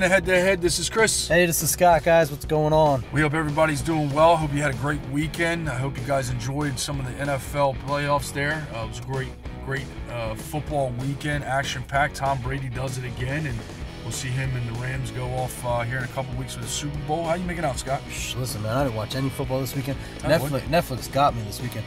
listening to Head to Head. This is Chris. Hey, this is Scott, guys. What's going on? We hope everybody's doing well. Hope you had a great weekend. I hope you guys enjoyed some of the NFL playoffs there. It was a great football weekend, action-packed. Tom Brady does it again, and we'll see him and the Rams go off here in a couple weeks with the Super Bowl. How you making out, Scott? Listen, man, I didn't watch any football this weekend. Netflix got me this weekend.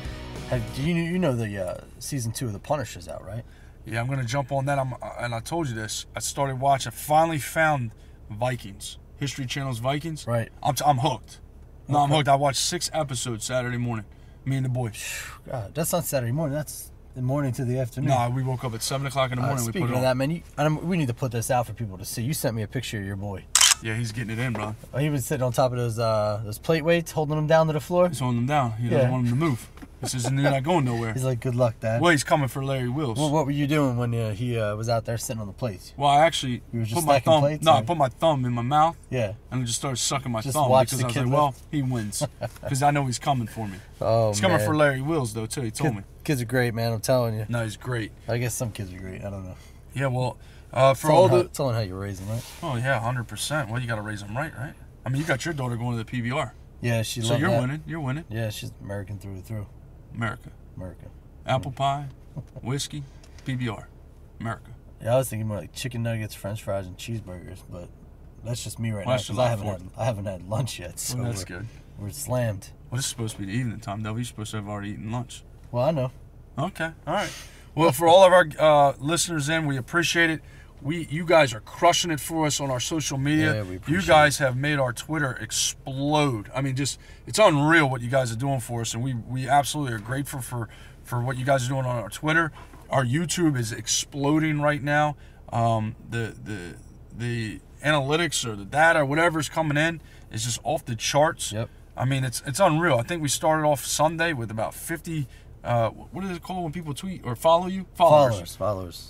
You know the season 2 of The Punisher's out, right? Yeah, I'm going to jump on that. And I told you this. I started watching. I finally found Vikings. History Channel's Vikings. Right. I'm hooked. No, I'm hooked. I watched 6 episodes Saturday morning. Me and the boys. God, that's not Saturday morning. That's the morning to the afternoon. No, we woke up at 7 o'clock in the morning. Speaking of that, man, we need to put this out for people to see. You sent me a picture of your boy. Yeah, he's getting it in, bro. Oh, he was sitting on top of those plate weights, holding them down to the floor. He's holding them down. He doesn't want them to move. This isn't not going nowhere. He's like, good luck, Dad. Well, he's coming for Larry Wills. Well, what were you doing when he was out there sitting on the plates? Well, I actually put my thumb. Plates, I put my thumb in my mouth. Yeah. And I just started sucking my thumb because I was like, well, he wins because I know he's coming for me. Oh, he's coming for Larry Wills though too. He told me. Kids are great, man. I'm telling you. No, he's great. I guess some kids are great. I don't know. Yeah, well, telling how you raise them, right? Oh yeah, 100%. Well, you got to raise them right? I mean, you got your daughter going to the PBR. Yeah, So you're winning. You're winning. Yeah, she's American through and through. America. America. Apple pie, whiskey, PBR. America. Yeah, I was thinking more like chicken nuggets, French fries, and cheeseburgers, but that's just me right now because I haven't had lunch yet. So that's good. We're slammed. Well, this is supposed to be the evening time, though. You're supposed to have already eaten lunch. Well, I know. Okay. All right. Well, for all of our listeners we appreciate it. You guys are crushing it for us on our social media. Yeah, we appreciate you guys have made our Twitter explode. I mean, it's unreal what you guys are doing for us, and we absolutely are grateful for what you guys are doing on our Twitter. Our YouTube is exploding right now. The analytics or the data or whatever's coming in is just off the charts. Yep. I mean, it's unreal. I think we started off Sunday with about 50. What is it called when people tweet or follow you? Followers.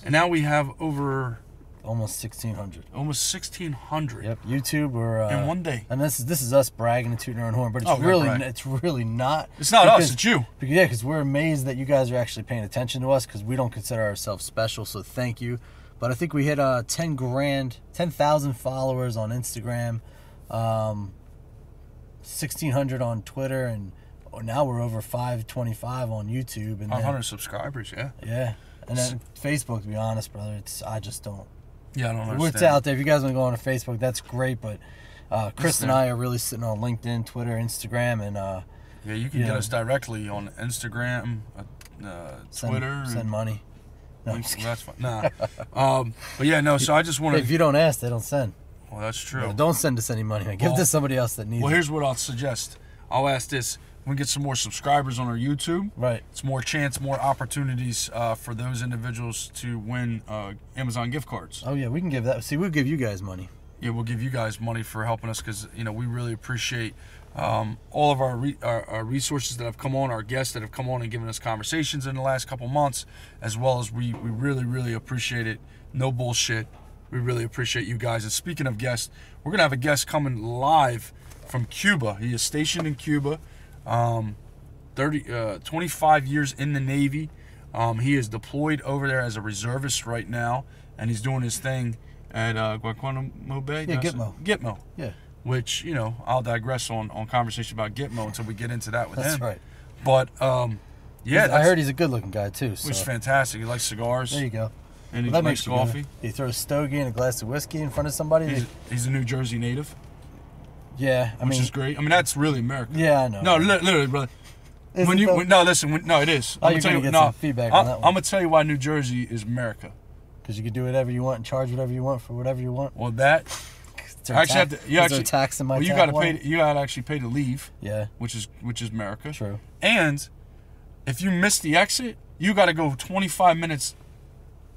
And now we have over almost 1,600. Almost 1,600. Yep. YouTube, we're in one day. And this is us bragging and tooting our own horn, but it's really not. It's not us. It's you. Because we're amazed that you guys are actually paying attention to us because we don't consider ourselves special. So thank you. But I think we hit 10,000 followers on Instagram, 1,600 on Twitter, and now we're over 525 on YouTube, and 500 subscribers. Yeah. Yeah. And then Facebook, to be honest, brother, I just don't. Yeah, I don't understand. It's out there. If you guys want to go on to Facebook, that's great. But Chris and I are really sitting on LinkedIn, Twitter, Instagram, and yeah, you can get us directly on Instagram, Twitter. Send money. No, that's fine. Nah. But yeah, no. So I just want to. If you don't ask, they don't send. Well, that's true. No, don't send us any money, man. Give it to somebody else that needs it. Well, here's what I'll suggest. I'll ask this. We get some more subscribers on our YouTube. Right. It's more opportunities for those individuals to win Amazon gift cards. Oh yeah, we can give that. See, we'll give you guys money. Yeah, we'll give you guys money for helping us because we really appreciate all of our resources that have come on, our guests that have come on and given us conversations in the last couple months, as well as we really appreciate it. No bullshit. We really appreciate you guys. And speaking of guests, we're gonna have a guest coming live from Cuba. He is stationed in Cuba. 25 years in the Navy. He is deployed over there as a reservist right now, and he's doing his thing at Guantanamo Bay. Yeah, GITMO. GITMO. Yeah. Which I'll digress on conversation about GITMO until we get into that with him. That's right. But yeah, I heard he's a good-looking guy too. So. Which is fantastic. He likes cigars. There you go. And he likes coffee. He throws a stogie and a glass of whiskey in front of somebody. He's a New Jersey native. Yeah, which is great. I mean, that's really America. Yeah, I know. No, literally, brother. It is. I'm gonna tell you why New Jersey is America. Because you can do whatever you want and charge whatever you want for whatever you want. Well, that I actually have to. You actually tax in my. Well, you got to pay. You got to actually pay to leave. Yeah. Which is America. True. And if you miss the exit, you got to go 25 minutes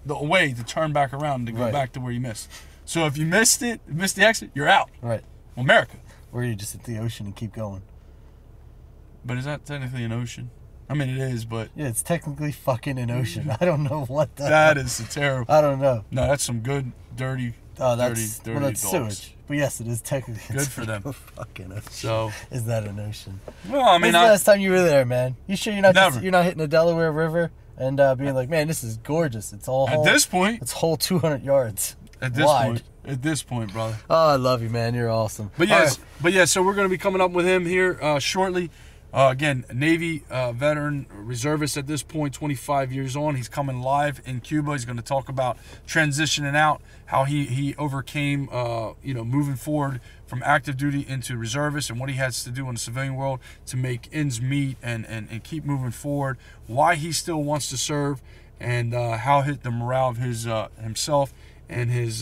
away to turn back around to go back to where you missed. So if you missed the exit, you're out. Right. Well, America. Or you just hit the ocean and keep going. But is that technically an ocean? I mean, it is, but... Yeah, it's technically fucking an ocean. I don't know what that is terrible. I don't know. No, that's some good, dirty that's dogs. Sewage. But yes, it is technically... Good for them. Fucking ocean. So... Is that an ocean? Well, I mean... When's the last time you were there, man? You sure you're not Never. You're not hitting the Delaware River and being like, man, this is gorgeous. It's all... At this point... It's whole 200 yards At this wide. point... at this point, brother. Oh, I love you, man. You're awesome. But yes, so we're going to be coming up with him here shortly. Again, Navy veteran reservist at this point, 25 years on. He's coming live in Cuba. He's going to talk about transitioning out, how he overcame, moving forward from active duty into reservist, and what he has to do in the civilian world to make ends meet and keep moving forward. Why he still wants to serve, and how the morale of his himself and his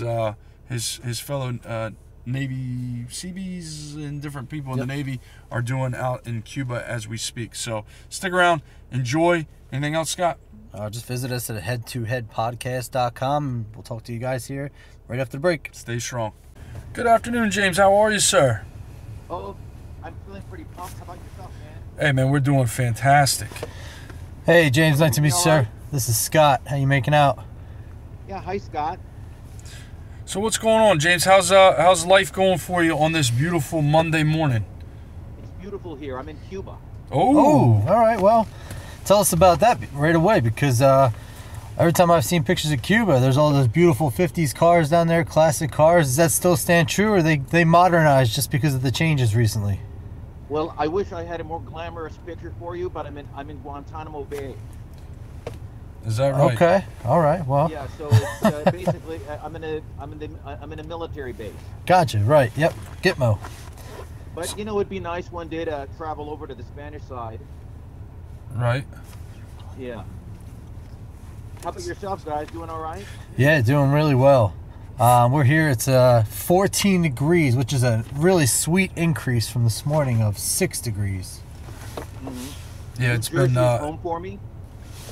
fellow Navy Seabees and different people in the Navy are doing out in Cuba as we speak. So stick around, enjoy. Anything else, Scott? Just visit us at headtoheadpodcast.com, and we'll talk to you guys here right after the break. Stay strong. Good afternoon, James. How are you, sir? Oh, I'm feeling pretty pumped. How about yourself, man? Hey, man, we're doing fantastic. Hey, James. Nice to meet you, sir. This is Scott. How you making out? Yeah, hi, Scott. So what's going on, James? How's life going for you on this beautiful Monday morning? It's beautiful here. I'm in Cuba. Oh, all right. Well, tell us about that right away, because every time I've seen pictures of Cuba, there's all those beautiful 50s cars down there, classic cars. Does that still stand true, or they modernized just because of the changes recently? Well, I wish I had a more glamorous picture for you, but I'm in Guantanamo Bay. Is that right? Okay. All right. Well. Yeah. So it's, basically, I'm in a military base. Gotcha. Right. Yep. GITMO. But it'd be nice one day to travel over to the Spanish side. Right. Yeah. How about yourself, guys? Doing all right? Yeah, doing really well. We're here. It's 14 degrees, which is a really sweet increase from this morning of 6 degrees. Mm-hmm. Yeah, it's New Jersey been is home for me.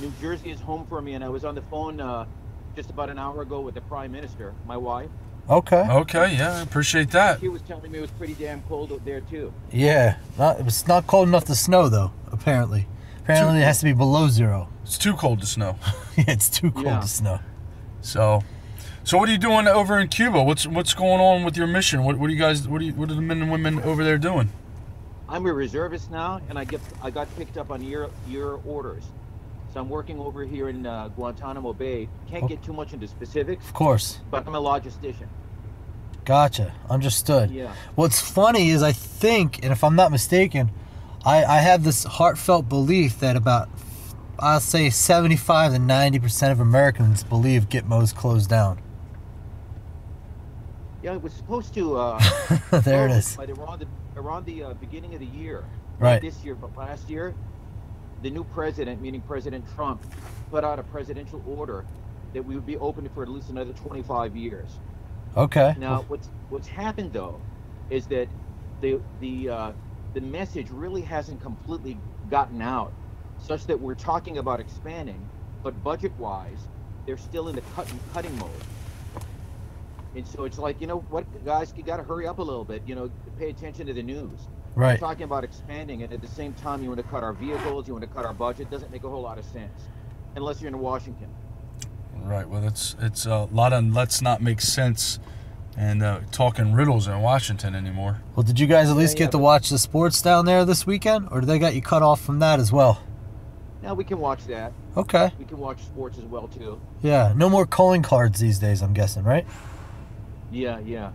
New Jersey is home for me, and I was on the phone just about an hour ago with the Prime Minister, my wife. Okay. Okay. Yeah, I appreciate that. She was telling me it was pretty damn cold out there too. Yeah. It's not cold enough to snow, though, apparently. Apparently, it has to be below zero. It's too cold to snow. Yeah, it's too cold to snow. So what are you doing over in Cuba? What's going on with your mission? What are you guys? What are the men and women over there doing? I'm a reservist now, and I got picked up on year orders. So I'm working over here in Guantanamo Bay. Can't get too much into specifics. Of course. But I'm a logistician. Gotcha. Understood. Yeah. What's funny is I think, and if I'm not mistaken, I have this heartfelt belief that about, I'll say 75 to 90% of Americans believe GITMO's closed down. Yeah, it was supposed to. There it is. But around the beginning of the year. Right. Not this year, but last year, the new president, meaning President Trump, put out a presidential order that we would be open for at least another 25 years. Okay. Now, what's happened though, is that the message really hasn't completely gotten out, such that we're talking about expanding, but budget-wise, they're still in the cutting mode. And so it's like, what, guys, you got to hurry up a little bit. Pay attention to the news. Right. We're talking about expanding, and at the same time, you want to cut our vehicles, you want to cut our budget. Doesn't make a whole lot of sense, unless you're in Washington. Right. Well, it's a lot of let's not make sense and talking riddles in Washington anymore. Well, did you guys at least get to watch the sports down there this weekend, or did they got you cut off from that as well? Now we can watch that. Okay. We can watch sports as well too. Yeah. No more calling cards these days, I'm guessing, right? Yeah.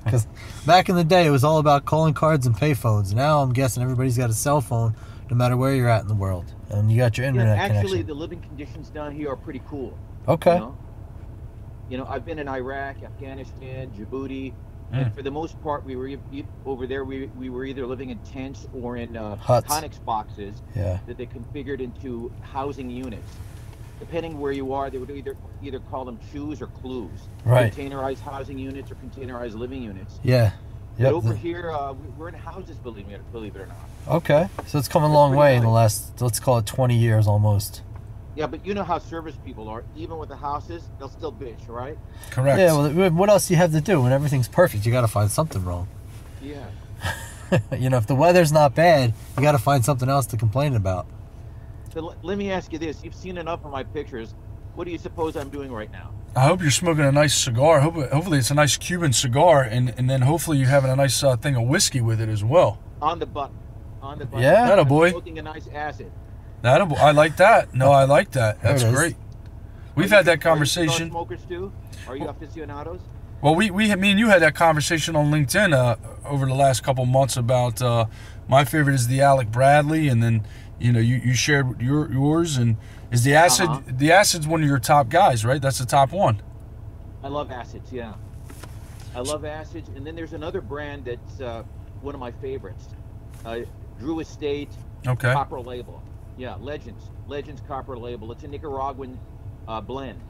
Because back in the day, it was all about calling cards and payphones. Now I'm guessing everybody's got a cell phone, no matter where you're at in the world, and you got your internet actually, connection. the living conditions down here are pretty cool. Okay. I've been in Iraq, Afghanistan, Djibouti, and for the most part, we were over there. We were either living in tents or in huts, Conex boxes that they configured into housing units. Depending where you are, they would either call them chews or clues. Right. Containerized housing units or containerized living units. Yeah. Yep. But over here, we're in houses, believe it or not. Okay. So it's come a long way in the last, let's call it 20 years almost. Yeah, but you know how service people are. Even with the houses, they'll still bitch, right? Correct. Yeah, well, what else do you have to do? When everything's perfect, you got to find something wrong. Yeah. If the weather's not bad, you got to find something else to complain about. So let me ask you this. You've seen enough of my pictures. What do you suppose I'm doing right now? I hope you're smoking a nice cigar. Hopefully it's a nice Cuban cigar, and then hopefully you're having a nice thing of whiskey with it as well. On the button. Yeah. That'll boy. Smoking a nice acid. I like that. No, I like that. That's great. We've had that conversation. Are you smokers too? Are you aficionados? Well, me and you had that conversation on LinkedIn over the last couple months about my favorite is the Alec Bradley, and then you shared yours, and is the Acid the Acid's one of your top guys, right? That's the top one. I love Acids, yeah. I love Acids, and then there's another brand that's one of my favorites, Drew Estate Copper Label. Yeah, Legends Copper Label. It's a Nicaraguan blend.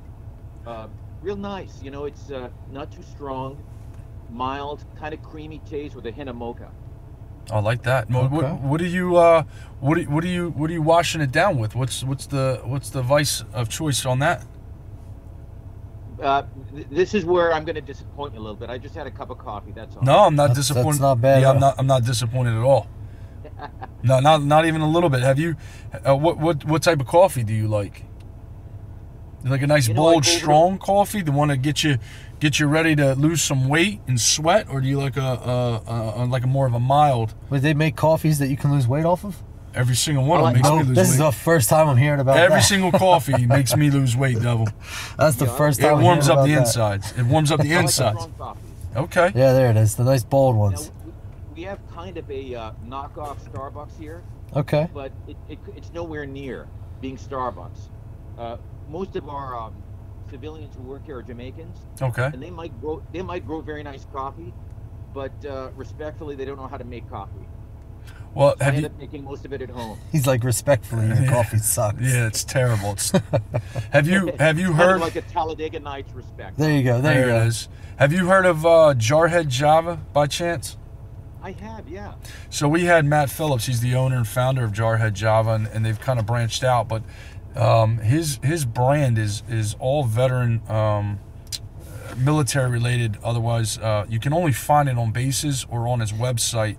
Real nice, it's not too strong, mild, kind of creamy taste with a hint of mocha. I like that. What are you washing it down with? What's the vice of choice on that? This is where I'm going to disappoint you a little bit. I just had a cup of coffee. That's all. No, I'm not disappointed. That's not bad. Yeah, I'm not disappointed at all. No, not even a little bit. Have you? What type of coffee do you like? You like a nice bold, strong coffee, the one that gets you ready to lose some weight and sweat, or do you like a more of a mild? Would they make coffees that you can lose weight off of? Every single one of them makes me lose weight. This is the first time I'm hearing about that. Every single coffee makes me lose weight, Devil. That's the first time. It warms up the insides. It warms up the insides. Okay. Yeah, there it is. The nice bold ones. Now, we have kind of a knockoff Starbucks here. Okay. But it's nowhere near being Starbucks. Most of our civilians who work here are Jamaicans. Okay. And they might grow very nice coffee, but respectfully, they don't know how to make coffee. Well, so I end up making most of it at home. He's like, respectfully, your coffee sucks. Yeah, it's terrible. Have you heard? Kind of like a Talladega Nights respect. There you go. There it is. Have you heard of Jarhead Java by chance? I have, yeah. So we had Matt Phillips. He's the owner and founder of Jarhead Java, and they've kind of branched out. But his brand is all veteran, military related. Otherwise, you can only find it on bases or on his website.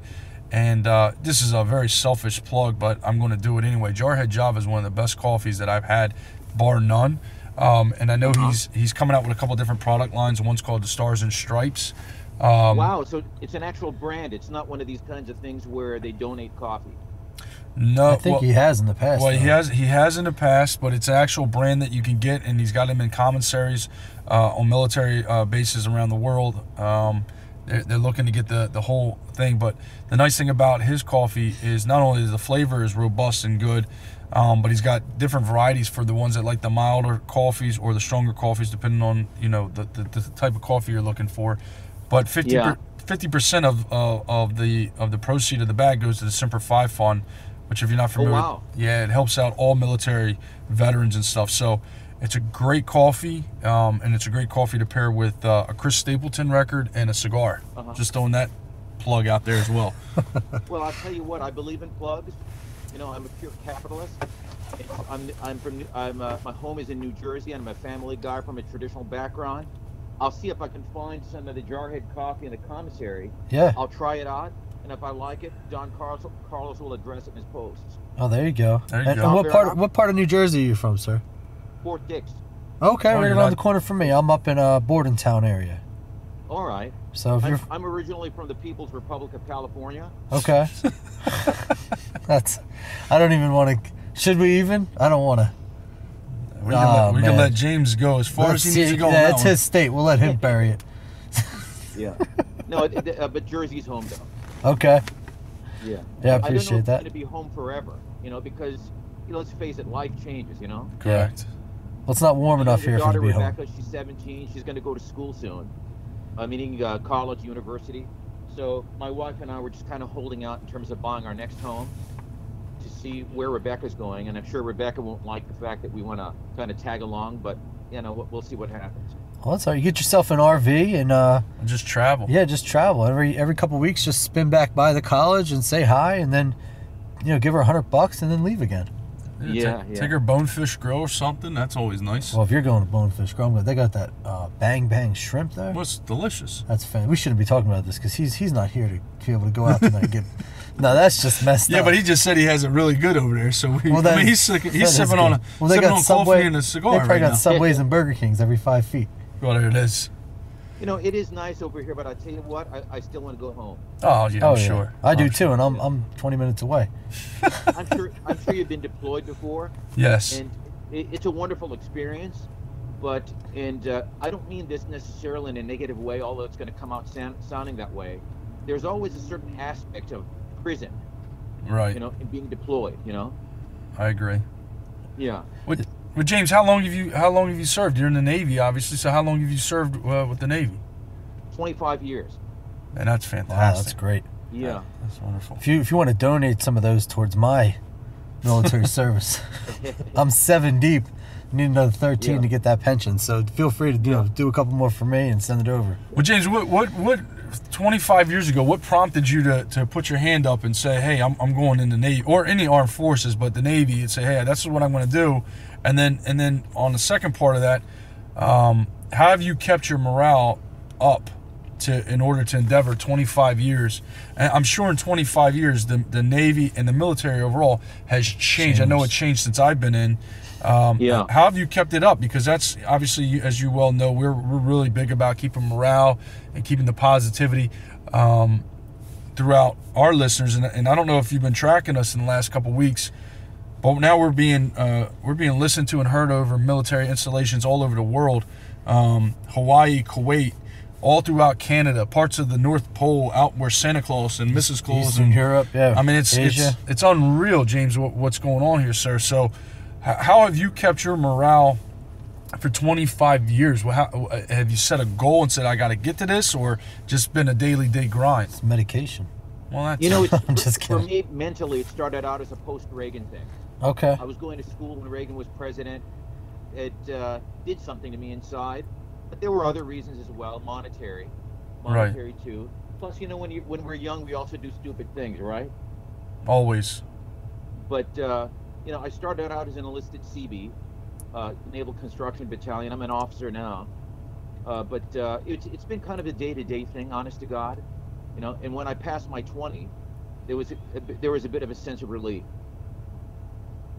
And this is a very selfish plug, but I'm going to do it anyway. Jarhead Java is one of the best coffees that I've had, bar none. And I know he's coming out with a couple different product lines. One's called the Stars and Stripes. Wow, so it's an actual brand. It's not one of these kinds of things where they donate coffee. No, I think he has in the past. Well, he has in the past, but it's an actual brand that you can get, and he's got them in commissaries on military bases around the world. They're looking to get the whole thing, but the nice thing about his coffee is not only the flavor is robust and good, but he's got different varieties for the ones that like the milder coffees or the stronger coffees, depending on the type of coffee you're looking for. But 50% of the proceed of the bag goes to the Semper Fi Fund, which, if you're not familiar, it helps out all military veterans and stuff. So it's a great coffee, and it's a great coffee to pair with a Chris Stapleton record and a cigar. Just throwing that plug out there as well. Well, I'll tell you what, I believe in plugs. I'm a pure capitalist. My home is in New Jersey. I'm a family guy from a traditional background. I'll see if I can find some of the Jarhead coffee in the commissary. Yeah. I'll try it out, and if I like it, Don Carlos will address it in his posts. Oh, there you go. There you go. And what part of New Jersey are you from, sir? Fort Dix. Okay, right around the corner from me. I'm up in Bordentown area. All right. So if I'm originally from the People's Republic of California. Okay. I don't even want to. Should we even? I don't want to. We can let James go as far as he needs to go. Yeah, it's his state. We'll let him bury it. Yeah. No, but Jersey's home though. Okay. Yeah. Yeah, I appreciate that. I don't know if it's going to be home forever, because let's face it, life changes, Correct. Well, it's not warm enough here for it to be Rebecca, home. She's 17. She's going to go to school soon, meaning college, university. So my wife and I were just kind of holding out in terms of buying our next home to see where Rebecca's going, and I'm sure Rebecca won't like the fact that we want to kind of tag along, but we'll see what happens. Well, that's all right. You get yourself an RV and just travel. Yeah, just travel every couple of weeks. Just spin back by the college and say hi, and then give her $100 and then leave again. Take her Bonefish Grill or something. That's always nice. Well, if you're going to Bonefish Grill, they got that Bang Bang shrimp there. Well, it's delicious. That's fantastic. We shouldn't be talking about this because he's not here to be able to go out tonight and get. No, that's just messed up. Yeah, but he just said he has it really good over there. So he's sipping on Subway, coffee and a cigar. They probably got now. Subways and Burger Kings every 5 feet. Well, there it is. It is nice over here, but I tell you what, I still want to go home. Oh yeah, I'm sure. I do too, and I'm 20 minutes away. I'm sure you've been deployed before. Yes. And it's a wonderful experience, I don't mean this necessarily in a negative way, although it's going to come out sounding that way. There's always a certain aspect of prison, Right. you know, in being deployed, you know. I agree. Yeah. With James, how long have you served? You're in the Navy, obviously. So how long have you served with the Navy? 25 years. And that's Wow, fantastic. that's great. Yeah. That's wonderful. If you want to donate some of those towards my military service, I'm 7 deep. Need another 13 Yeah. to get that pension. So feel free to do a couple more for me and send it over. Well, James, what 25 years ago, what prompted you to put your hand up and say, hey, I'm going in the Navy or any armed forces, but the Navy, and say, hey, that's what I'm going to do. And then on the second part of that, how have you kept your morale up in order to endeavor 25 years? And I'm sure in 25 years, the Navy and the military overall has changed. I know it changed since I've been in. Yeah. How have you kept it up? Because that's obviously, as you well know, we're really big about keeping morale and keeping the positivity throughout our listeners. And I don't know if you've been tracking us in the last couple of weeks, but now we're being listened to and heard over military installations all over the world. Hawaii, Kuwait, all throughout Canada, parts of the North Pole, out where Santa Claus and Mrs. Claus Eastern and Europe, yeah. I mean, Asia. it's unreal, James, what's going on here, sir. So how have you kept your morale for 25 years? Well, have you set a goal and said, I got to get to this, or just been a daily day grind? It's medication. Well, that's, You know, I'm just for kidding. me, mentally, it started out as a post-Reagan thing. Okay. I was going to school when Reagan was president. It did something to me inside, but there were other reasons as well, monetary too. Plus, you know, when we're young, we also do stupid things, right? always. But you know, I started out as an enlisted CB, Naval Construction Battalion. I'm an officer now, but it's been kind of a day-to-day thing, honest to God. You know, and when I passed my 20, there was a bit of a sense of relief.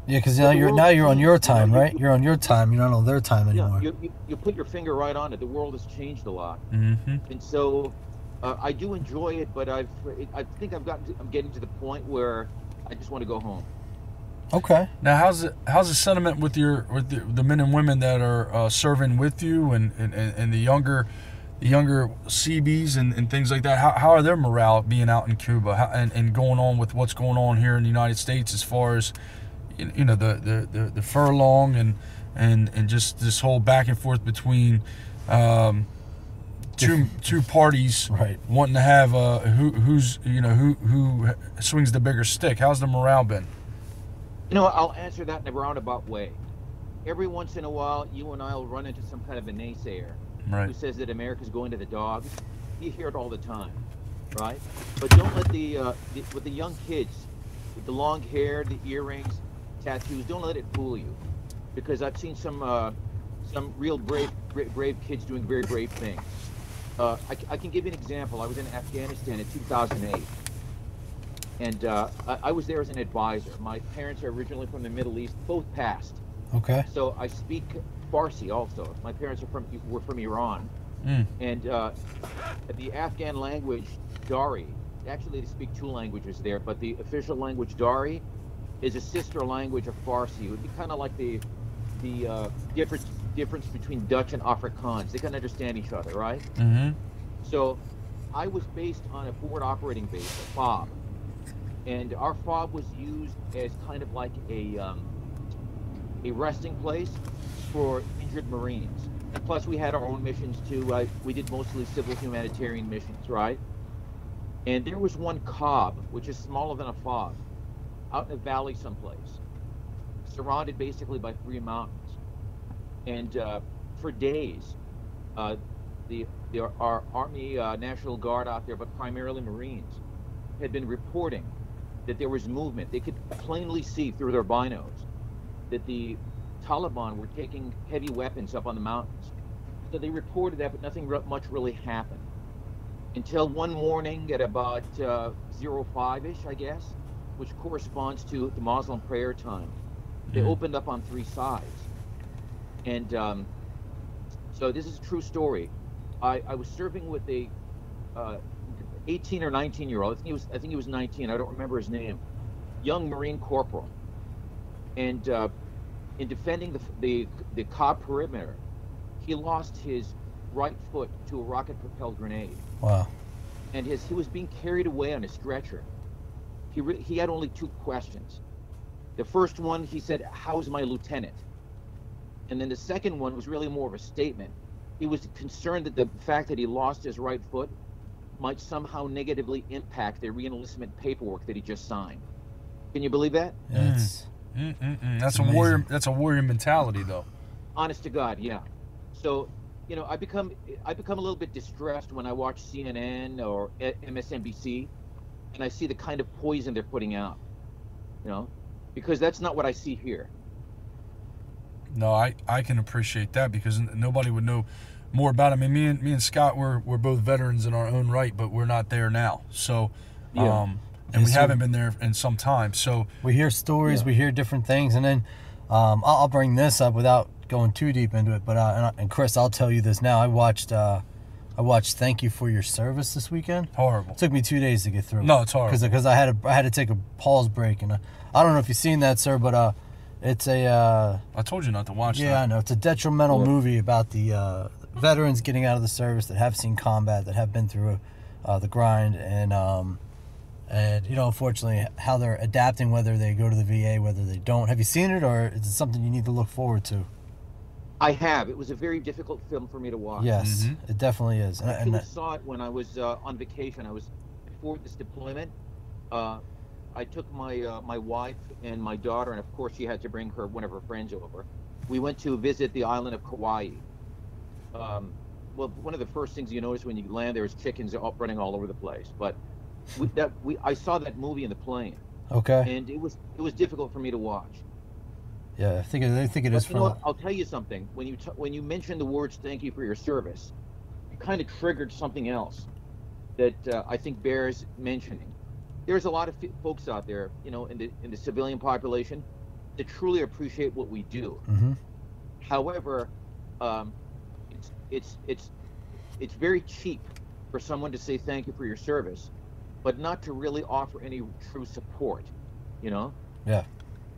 Yeah, because now you're on your time, right? You're on your time. You're not on their time anymore. Yeah, you put your finger right on it. The world has changed a lot, Mm-hmm. and so I do enjoy it. But I think I'm getting to the point where I just want to go home. Okay. Now, how's the sentiment with the men and women that are serving with you, and the younger CBs and things like that? How are their morale being out in Cuba, and going on with what's going on here in the United States as far as you know the furlong and just this whole back and forth between two parties, Right. wanting to have who swings the bigger stick? How's the morale been? You know, I'll answer that in a roundabout way. Every once in a while, you and I will run into some kind of a naysayer who Right. says that America's going to the dogs. You hear it all the time, right? But don't let with the young kids, with the long hair, the earrings, tattoos, don't let it fool you, because I've seen some real brave kids doing very brave things. I can give you an example. I was in Afghanistan in 2008. And I was there as an advisor. My parents are originally from the Middle East, both passed. Okay. So I speak Farsi also. My parents were from Iran. Mm. And the Afghan language, Dari, actually they speak two languages there, but the official language, Dari, is a sister language of Farsi. It would be kind of like the difference between Dutch and Afrikaans. They can understand each other, right? Mm-hmm. So I was based on a forward operating base, a FOB. And our FOB was used as kind of like a resting place for injured Marines. And plus, we had our own missions too. We did mostly civil humanitarian missions, right? And there was one COB, which is smaller than a FOB, out in a valley someplace, surrounded basically by 3 mountains. And for days, our Army National Guard out there, but primarily Marines, had been reporting that there was movement. They could plainly see through their binos that the Taliban were taking heavy weapons up on the mountains. So they reported that, but nothing much really happened. Until one morning at about 05-ish, I guess, which corresponds to the Muslim prayer time, they opened up on 3 sides. And so this is a true story. I was serving with a 18 or 19-year-old. I think he was 19. I don't remember his name. Young Marine corporal. And in defending the COB perimeter, he lost his right foot to a rocket-propelled grenade. Wow. And he was being carried away on a stretcher. He had only 2 questions. The first one, he said, "How's my lieutenant?" And then the second one was really more of a statement. He was concerned that the fact that he lost his right foot might somehow negatively impact the reenlistment paperwork that he just signed. Can you believe that? Yeah, That's a warrior. That's a warrior mentality, though. Honest to God, yeah. So, you know, I become a little bit distressed when I watch CNN or MSNBC, and I see the kind of poison they're putting out. You know, because that's not what I see here. No, I can appreciate that, because nobody would know more about it. I mean, me and Scott, we're both veterans in our own right, but we're not there now. So, Yeah. and we haven't been there in some time. So we hear stories, Yeah. we hear different things, and then I'll bring this up without going too deep into it. But and Chris, I'll tell you this now. I watched Thank You for Your Service this weekend. horrible. It took me 2 days to get through. No, it's horrible. Because I had to take a pause break, and I don't know if you've seen that, sir, but it's a I told you not to watch yeah, that. I know, it's a detrimental Yeah. movie about the veterans getting out of the service that have seen combat, that have been through the grind, and you know, unfortunately, how they're adapting, whether they go to the VA, whether they don't. Have you seen it, or is it something you need to look forward to? I have. It was a very difficult film for me to watch. Yes, it definitely is. I actually saw it when I was on vacation. I was before this deployment. I took my wife and my daughter, and of course she had to bring one of her friends over. We went to visit the island of Kauai. Well, one of the first things you notice when you land there is chickens running all over the place. But I saw that movie in the plane, Okay. and it was difficult for me to watch. Yeah, I think it is But you know for. what? I'll tell you something. When you mentioned the words "thank you for your service," it kind of triggered something else that I think bears mentioning. There's a lot of folks out there, you know, in the civilian population, that truly appreciate what we do. Mm-hmm. However, it's very cheap for someone to say thank you for your service, but not to really offer any true support. You know. Yeah.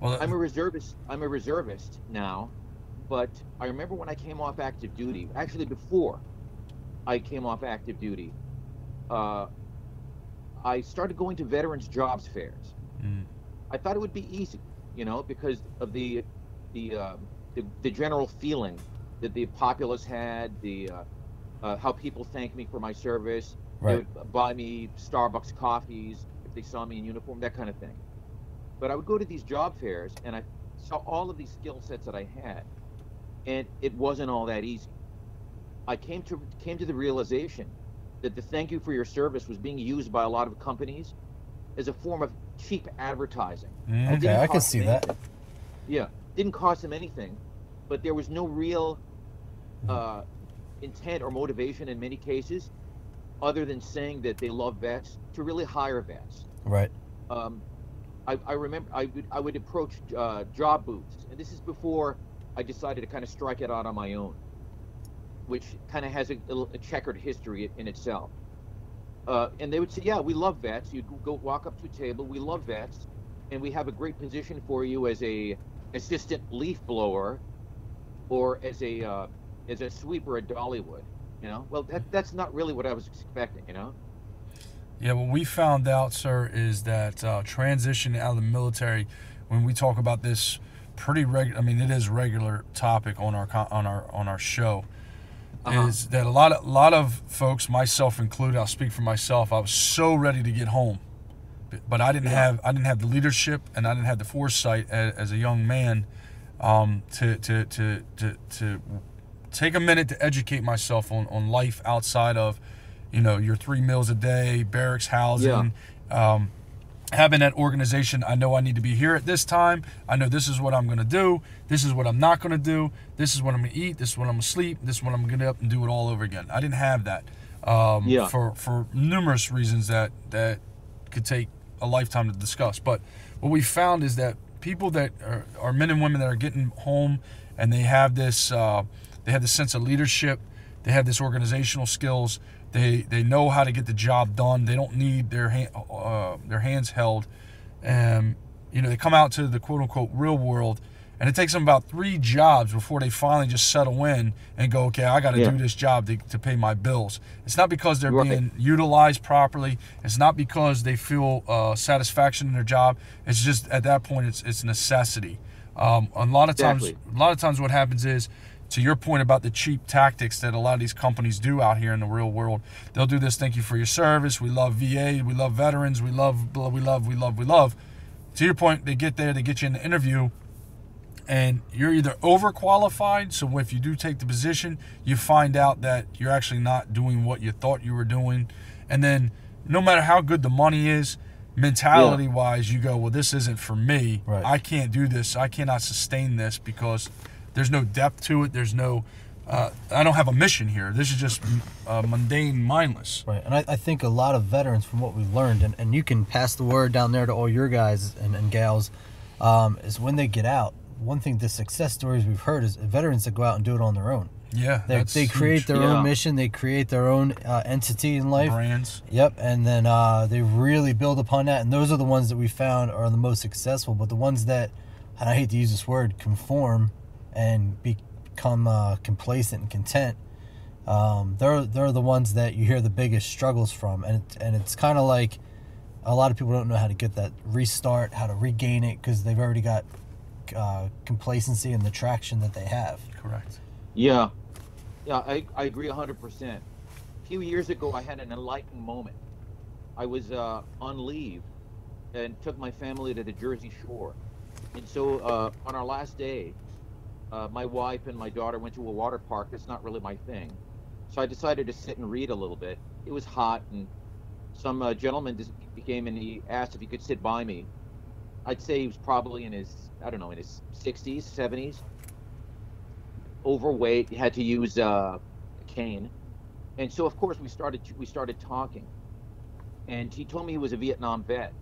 Well, I'm a reservist now, but I remember when I came off active duty, actually before I came off active duty, I started going to veterans jobs fairs. I thought it would be easy, you know, because of the general feeling that the populace had, how people thanked me for my service. Right. They would buy me Starbucks coffees if they saw me in uniform, that kind of thing. But I would go to these job fairs, and I saw all of these skill sets that I had, and it wasn't all that easy. I came to the realization that the thank you for your service was being used by a lot of companies as a form of cheap advertising. It Okay, didn't I can cost see them that. anything. Yeah, didn't cost them anything, but there was no real intent or motivation in many cases, other than saying that they love vets, to really hire vets. Right. I remember I would approach job booths, and this is before I decided to kind of strike it out on my own, which kind of has a checkered history in itself. And they would say, "Yeah, we love vets." You'd go walk up to a table. "We love vets, and we have a great position for you as a assistant leaf blower, or as a sweeper at Dollywood." You know, well, that's not really what I was expecting. You know. Yeah, what we found out, sir, is that transitioning out of the military, when we talk about this pretty regular, I mean, it is a regular topic on our show, is that a lot of folks, myself included, I'll speak for myself, I was so ready to get home, but I didn't have the leadership, and I didn't have the foresight as a young man to take a minute to educate myself on life outside of, you know, your 3 meals a day, barracks housing, having that organization. I know I need to be here at this time. I know this is what I'm going to do. This is what I'm not going to do. This is what I'm going to eat. This is what I'm going to sleep. This is what I'm going to get up and do it all over again. I didn't have that for numerous reasons that could take a lifetime to discuss. But what we found is that people that are men and women that are getting home, and they have this sense of leadership, they have this organizational skills. They know how to get the job done. They don't need their hands held. You know, they come out to the quote unquote real world, And it takes them about 3 jobs before they finally just settle in and go, okay, I got to do this job to pay my bills. It's not because they're being utilized properly. It's not because they feel satisfaction in their job. It's just at that point, it's necessity. A lot of times what happens is, to your point about the cheap tactics that a lot of these companies do out here in the real world, they'll do this, thank you for your service, we love VA, we love veterans, we love. To your point, they get there, they get you in the interview, and you're either overqualified, so if you do take the position, you find out that you're actually not doing what you thought you were doing. And then no matter how good the money is, mentality-wise, you go, well, this isn't for me. Right. I can't do this. I cannot sustain this because there's no depth to it. There's no, I don't have a mission here. This is just mundane, mindless. Right, and I think a lot of veterans, from what we've learned, and you can pass the word down there to all your guys and gals, is when they get out, one thing, the success stories we've heard is veterans that go out and do it on their own. Yeah, they create their own mission. They create their own entity in life. Brands. Yep, and then they really build upon that. And those are the ones that we found are the most successful. But the ones that, and I hate to use this word, conform and become complacent and content, they're the ones that you hear the biggest struggles from. And it's kind of like a lot of people don't know how to get that restart, how to regain it, because they've already got complacency and the traction that they have. Correct. Yeah, I agree 100%. A few years ago, I had an enlightening moment. I was on leave and took my family to the Jersey Shore. And so on our last day, my wife and my daughter went to a water park. That's not really my thing. So I decided to sit and read a little bit. It was hot, and some gentleman just came and he asked if he could sit by me. I'd say he was probably in his, in his 60s, 70s. Overweight, had to use a cane. And so of course we started talking. And he told me he was a Vietnam vet.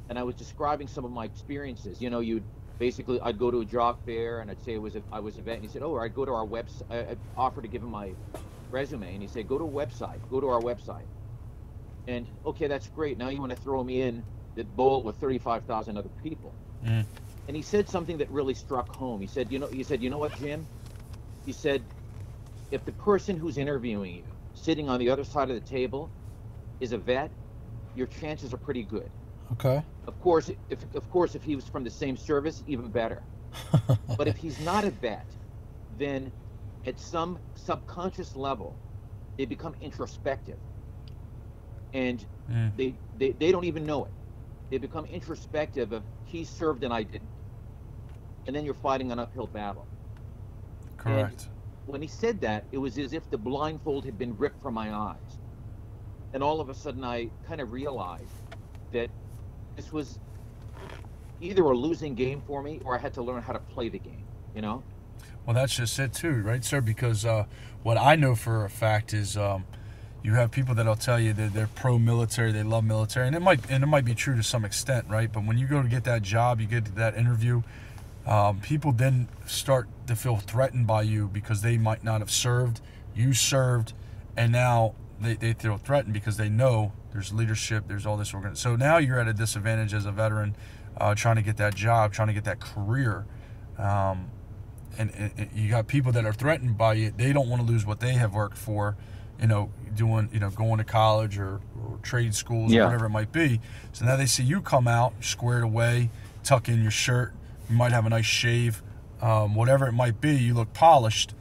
And I was describing some of my experiences. You know, I'd go to a job fair and I'd say I was a vet, and he said, "Oh," or I'd go to our website. I'd offer to give him my resume, and he said, "Go to our website." And okay, that's great. Now you want to throw me in the bowl with 35,000 other people. Mm. And he said something that really struck home. He said, "You know what, Jim?" He said, "If the person who's interviewing you, sitting on the other side of the table, is a vet, your chances are pretty good." Okay. Of course, if he was from the same service, even better. But if he's not a vet, then at some subconscious level, they become introspective, and they don't even know it. They become introspective of he served and I didn't, and then you're fighting an uphill battle. Correct. And when he said that, it was as if the blindfold had been ripped from my eyes, and all of a sudden I kind of realized that this was either a losing game for me, or I had to learn how to play the game, you know? Well, that's just it too, right, sir? Because what I know for a fact is you have people that'll tell you that they're pro-military, they love military, and it might be true to some extent, right? But when you go to get that job, you get to that interview, people then start to feel threatened by you because they might not have served, you served, and now they feel threatened because they know there's leadership, there's all this so now you're at a disadvantage as a veteran, trying to get that job, trying to get that career, and you got people that are threatened by it. They don't want to lose what they have worked for, going to college or trade schools or whatever it might be. So now they see you come out squared away, tuck in your shirt, you might have a nice shave, whatever it might be, you look polished.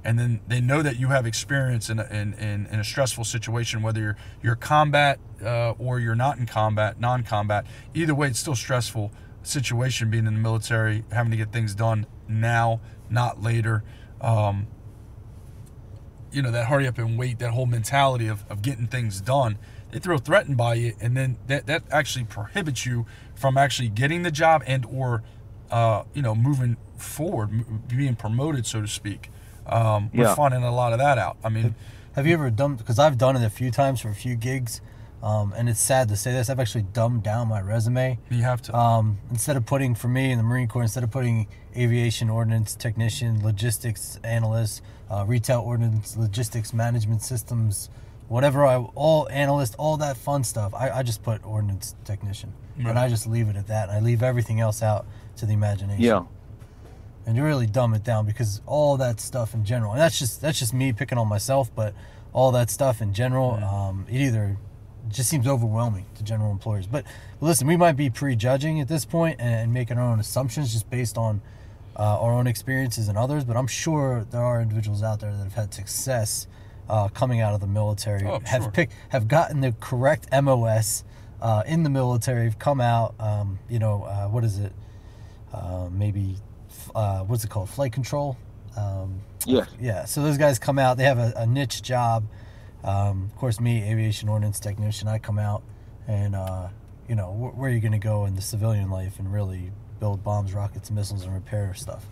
And then they know that you have experience in a stressful situation, whether you're combat or you're not in combat, non-combat. Either way, it's still a stressful situation being in the military, having to get things done now, not later. That hurry up and wait, that whole mentality of getting things done. They feel threatened by you, and then that actually prohibits you from actually getting the job and or moving forward, being promoted, so to speak. We're finding a lot of that out. I mean, have you ever done? Because I've done it a few times for a few gigs, and it's sad to say this. I've actually dumbed down my resume. You have to. Instead of putting, for me in the Marine Corps, instead of putting aviation ordnance technician, logistics analyst, retail ordnance, logistics management systems, whatever, all analyst, all that fun stuff. I just put ordnance technician, and I just leave it at that. I leave everything else out to the imagination. Yeah. and you really dumb it down, because all that stuff in general, and that's just me picking on myself, but all that stuff in general, it just seems overwhelming to general employers. But listen, we might be prejudging at this point and making our own assumptions just based on our own experiences and others, but I'm sure there are individuals out there that have had success coming out of the military, have gotten the correct MOS in the military, have come out, what is it? Maybe, what's it called? Flight control? Yes. Yeah, so those guys come out, they have a niche job. Of course, me, aviation ordnance technician, I come out and, where are you going to go in the civilian life and really build bombs, rockets, missiles, and repair stuff?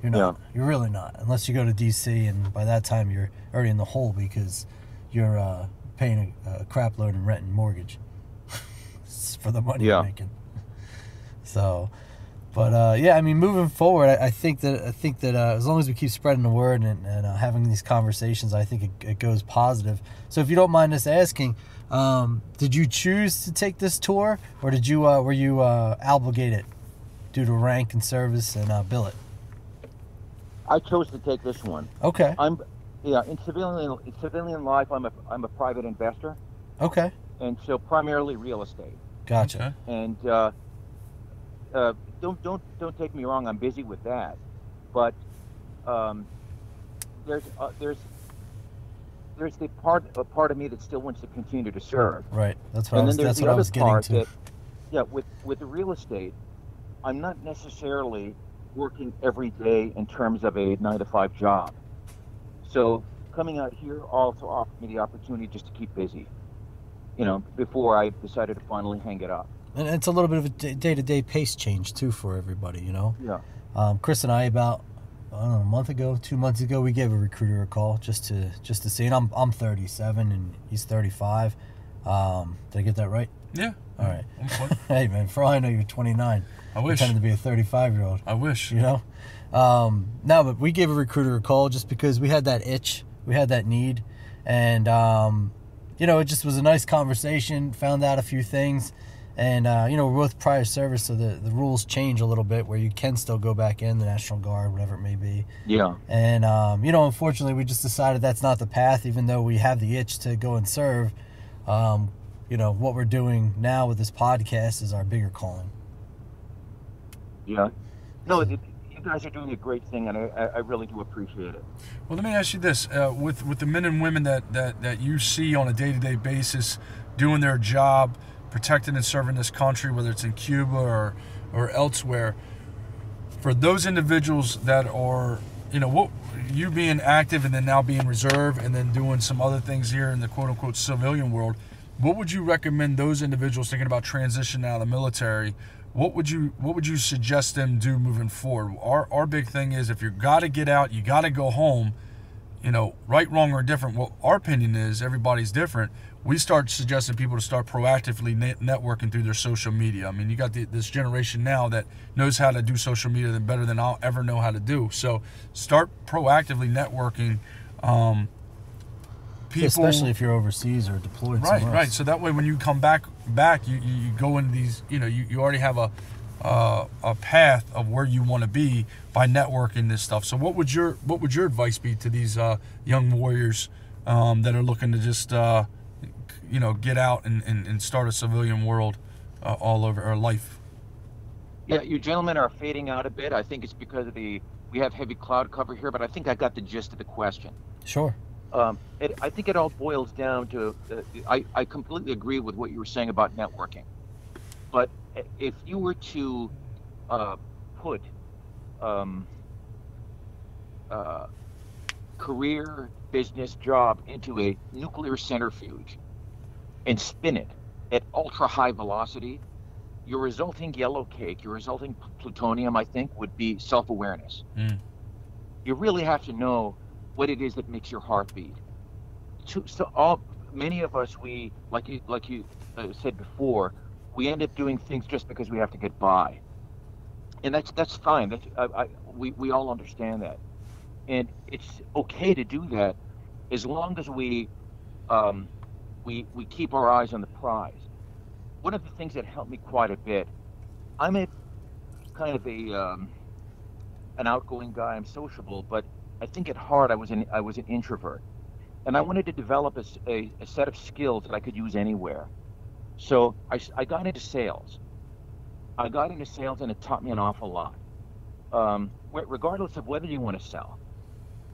You're not. Yeah. You're really not. Unless you go to D.C., and by that time you're already in the hole because you're paying a crap load in rent and mortgage for the money you're making. So, but I mean, moving forward, I think that as long as we keep spreading the word and having these conversations, I think it goes positive. So, if you don't mind us asking, did you choose to take this tour, or did you were you obligated due to rank and service and billet? I chose to take this one. Okay. In civilian life, I'm a private investor. Okay. And so primarily real estate. Gotcha. And don't take me wrong, I'm busy with that, but there's the part of me that still wants to continue to serve. Right. That's what I was getting to. With the real estate, I'm not necessarily working every day in terms of a 9-to-5 job. So coming out here also offered me the opportunity just to keep busy, before I decided to finally hang it up. And it's a little bit of a day-to-day pace change too for everybody, Yeah. Chris and I, about a month ago, 2 months ago, we gave a recruiter a call just to see. And I'm 37 and he's 35. Did I get that right? Yeah. All right. Hey man, for all I know, you're 29. I wish. Pretending to be a 35-year-old. I wish. No, but we gave a recruiter a call just because we had that itch, we had that need, and it just was a nice conversation. Found out a few things, and we're both prior service, so the rules change a little bit where you can still go back in the National Guard, whatever it may be. Yeah. And unfortunately, we just decided that's not the path, even though we have the itch to go and serve. What we're doing now with this podcast is our bigger calling. Yeah. No, you guys are doing a great thing, and I really do appreciate it. Well, let me ask you this. With the men and women that you see on a day-to-day basis doing their job, protecting and serving this country, whether it's in Cuba or elsewhere, for those individuals that are, what you being active and then now being reserve and then doing some other things here in the quote-unquote civilian world, what would you recommend those individuals thinking about transitioning out of the military? What would you suggest them do moving forward? Our big thing is, if you got to get out, you got to go home, right, wrong, or different. Well, our opinion is everybody's different. We start suggesting people to start proactively networking through their social media. I mean, you got this generation now that knows how to do social media better than I'll ever know how to do. So start proactively networking. People, especially if you're overseas or deployed somewhere else. Right. So that way, when you come back, you go into these. You already have a path of where you want to be by networking this stuff. So what would your advice be to these young warriors that are looking to just get out and start a civilian world all over our life? Yeah, you gentlemen are fading out a bit. I think it's because we have heavy cloud cover here, but I think I got the gist of the question. Sure. I think it all boils down to, I completely agree with what you were saying about networking. But if you were to put career, business, job into a nuclear centrifuge and spin it at ultra high velocity, your resulting yellow cake, your resulting plutonium, I think, would be self-awareness. You really have to know what it is that makes your heart beat. Many of us, we like you said before, we end up doing things just because we have to get by, and that's fine. We all understand that, and it's okay to do that as long as we keep our eyes on the prize. One of the things that helped me quite a bit, I'm a kind of a an outgoing guy. I'm sociable, but I think at heart I was an introvert, and I wanted to develop a set of skills that I could use anywhere. So I got into sales. I got into sales, and it taught me an awful lot. Regardless of whether you want to sell.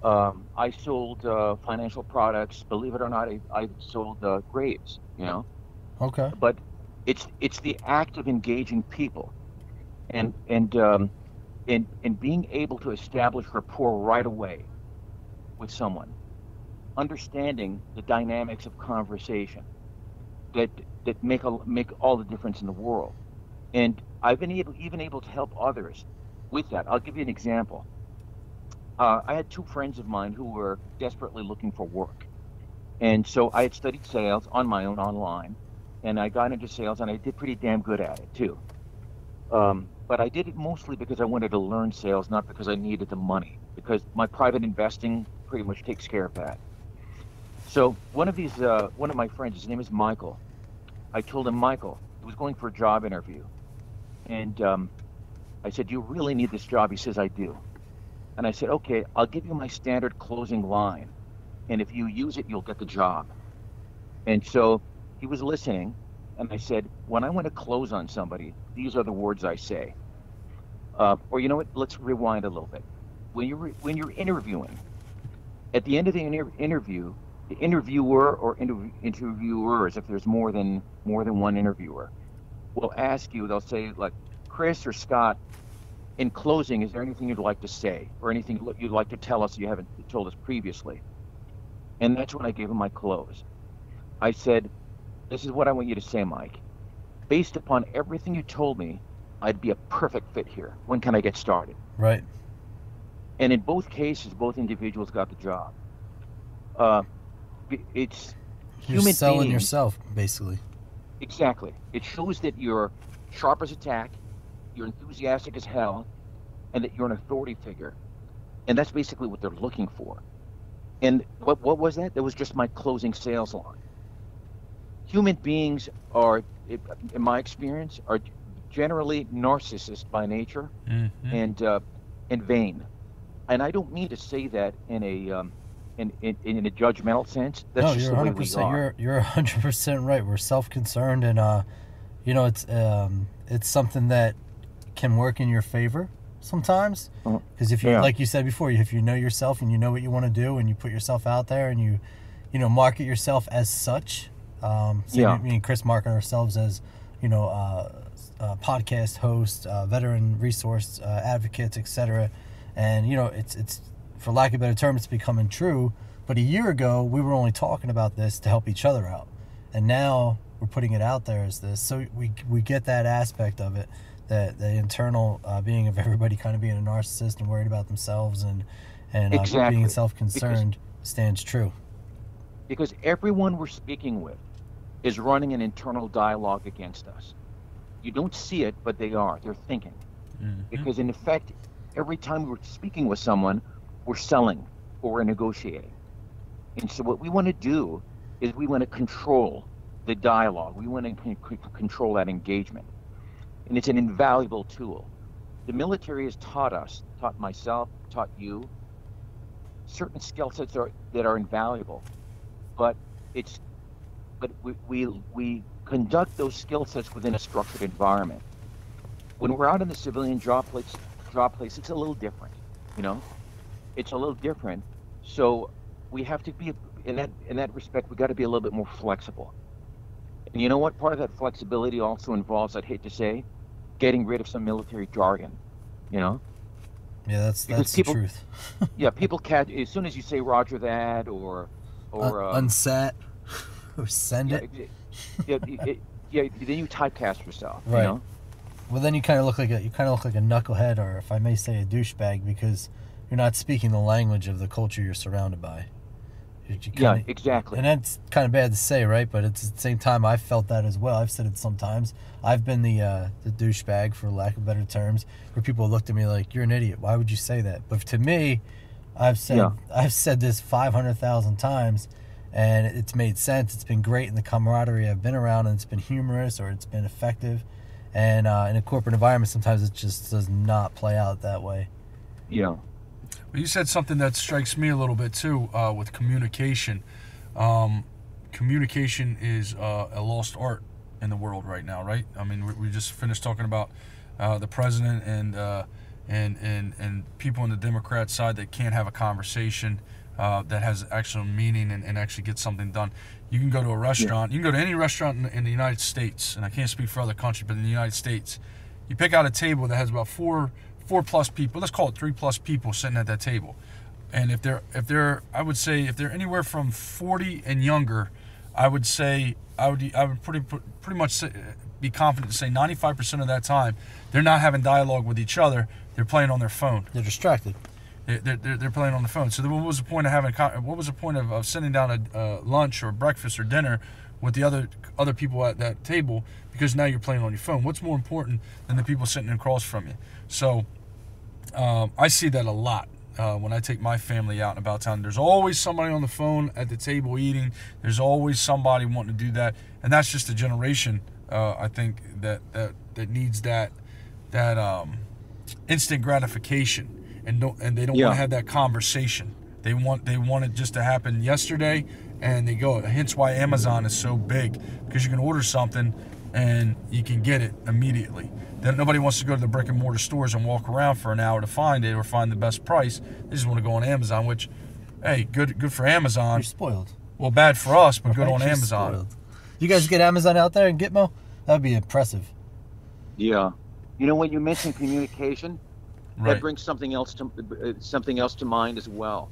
I sold financial products. Believe it or not, I sold grapes. Okay. But it's the act of engaging people, and being able to establish rapport right away with someone, understanding the dynamics of conversation that make all the difference in the world. And I've been able to help others with that. I'll give you an example. I had two friends of mine who were desperately looking for work. And so I had studied sales on my own online, and I got into sales, and I did pretty damn good at it too. But I did it mostly because I wanted to learn sales, not because I needed the money, because my private investing pretty much takes care of that. So one of my friends, his name is Michael. I told him, Michael, he was going for a job interview. And I said, do you really need this job? He says, I do. And I said, okay, I'll give you my standard closing line. And if you use it, you'll get the job. And so he was listening. And I said, when I want to close on somebody, these are the words I say. Or you know what? Let's rewind a little bit. When you're interviewing, at the end of the interview, the interviewer or interviewers, if there's more than one interviewer, will ask you. They'll say, like, Chris or Scott, in closing, is there anything you'd like to say or anything you'd like to tell us you haven't told us previously? And that's when I gave him my close. I said, this is what I want you to say, Mike. Based upon everything you told me, I'd be a perfect fit here. When can I get started? Right. And in both cases, both individuals got the job. It's You're human selling beings. yourself, basically. Exactly. It shows that you're sharp as a tack, you're enthusiastic as hell, and that you're an authority figure. And that's basically what they're looking for. And what was that? That was just my closing sales line. Human beings are, in my experience, are generally narcissists by nature, and vain. And I don't mean to say that in a judgmental sense. That's No, just you're the way we 100%. are. You're 100% right. We're self-concerned, and it's something that can work in your favor sometimes. Because if you, like you said before, if you know yourself and you know what you want to do, and you put yourself out there, and you market yourself as such. Me and Chris market ourselves as, podcast hosts, veteran resource advocates, etc. And it's for lack of a better term, it's becoming true. But a year ago, we were only talking about this to help each other out, and now we're putting it out there as this. So we get that aspect of it, that the internal being of everybody kind of being a narcissist and worried about themselves and Exactly. being self-concerned stands true. Because everyone we're speaking with is running an internal dialogue against us. You don't see it, but they are. They're thinking. Because in effect, every time we're speaking with someone, we're selling or we're negotiating. And so what we want to do is we want to control the dialogue. We want to control that engagement. And it's an invaluable tool. The military has taught myself, taught you, certain skill sets that are invaluable. But we conduct those skill sets within a structured environment. When we're out in the civilian job place, it's a little different, It's a little different. So we have to be, in that respect, we got to be a little bit more flexible. And you know what? Part of that flexibility also involves, I'd hate to say, getting rid of some military jargon, Yeah, that's the truth. Yeah, people catch as soon as you say Roger that or unsat or send it. Then you typecast yourself. Right. Well, then you kind of look like a knucklehead, or if I may say, a douchebag, because you're not speaking the language of the culture you're surrounded by. Exactly. And that's kind of bad to say, right? But at the same time, I've felt that as well. I've said it sometimes. I've been the douchebag, for lack of better terms, where people looked at me like, "You're an idiot. Why would you say that?" But to me, I've said this 500,000 times, and it's made sense. It's been great in the camaraderie I've been around, and it's been humorous, or it's been effective. And in a corporate environment, sometimes it just does not play out that way. Yeah. Well, you said something that strikes me a little bit too, with communication. Communication is a lost art in the world right now, right? I mean, we just finished talking about the president and people on the Democrat side that can't have a conversation that has actual meaning and actually get something done. You can go to a restaurant. You can go to any restaurant in the United States, and I can't speak for other countries, but in the United States, you pick out a table that has about four plus people. Let's call it 3 plus people sitting at that table. And if they're I would say if they're anywhere from 40 and younger, I would pretty much be confident to say 95% of that time they're not having dialogue with each other. They're playing on their phone. They're distracted. They're playing on the phone. So then what was the point of what was the point of sitting down at lunch or breakfast or dinner with the other people at that table, because now you're playing on your phone? What's more important than the people sitting across from you? So I see that a lot. When I take my family out and about town, there's always somebody on the phone at the table eating. There's always somebody wanting to do that, and that's just a generation. I think that needs that instant gratification, and they don't want to have that conversation. They want it just to happen yesterday, and they go. Hence why Amazon is so big, because you can order something and you can get it immediately. Then nobody wants to go to the brick and mortar stores and walk around for an hour to find it or find the best price. They just want to go on Amazon, which, hey, good for Amazon. You're spoiled. Well, bad for us, but good on You're Amazon. spoiled. You guys get Amazon out there in Gitmo? That would be impressive. Yeah. You know, when you mention communication, Right. that brings something else to mind as well.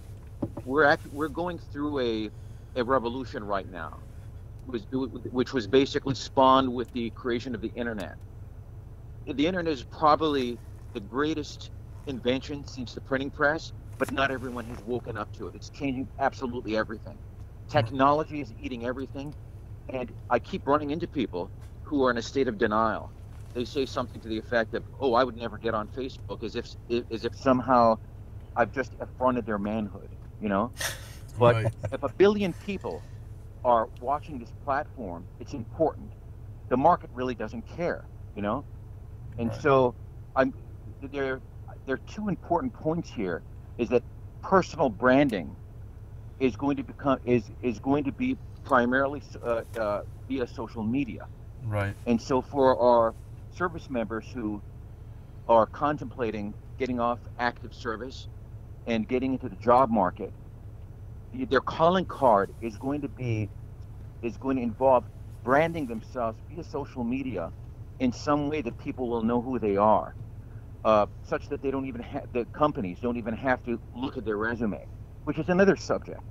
We're going through a revolution right now, which was basically spawned with the creation of the internet. The internet is probably the greatest invention since the printing press, but not everyone has woken up to it. It's changing absolutely everything. Technology is eating everything, and I keep running into people who are in a state of denial. They say something to the effect of, "Oh, I would never get on Facebook," as if somehow I've just affronted their manhood, you know? But Right. if 1 billion people are watching this platform, it's important. The market really doesn't care, you know? And Right. so there are two important points here, is that personal branding is going to be primarily via social media. Right. And so for our service members who are contemplating getting off active service and getting into the job market, their calling card is going to involve branding themselves via social media in some way that people will know who they are, such that the companies don't even have to look at their resume, which is another subject.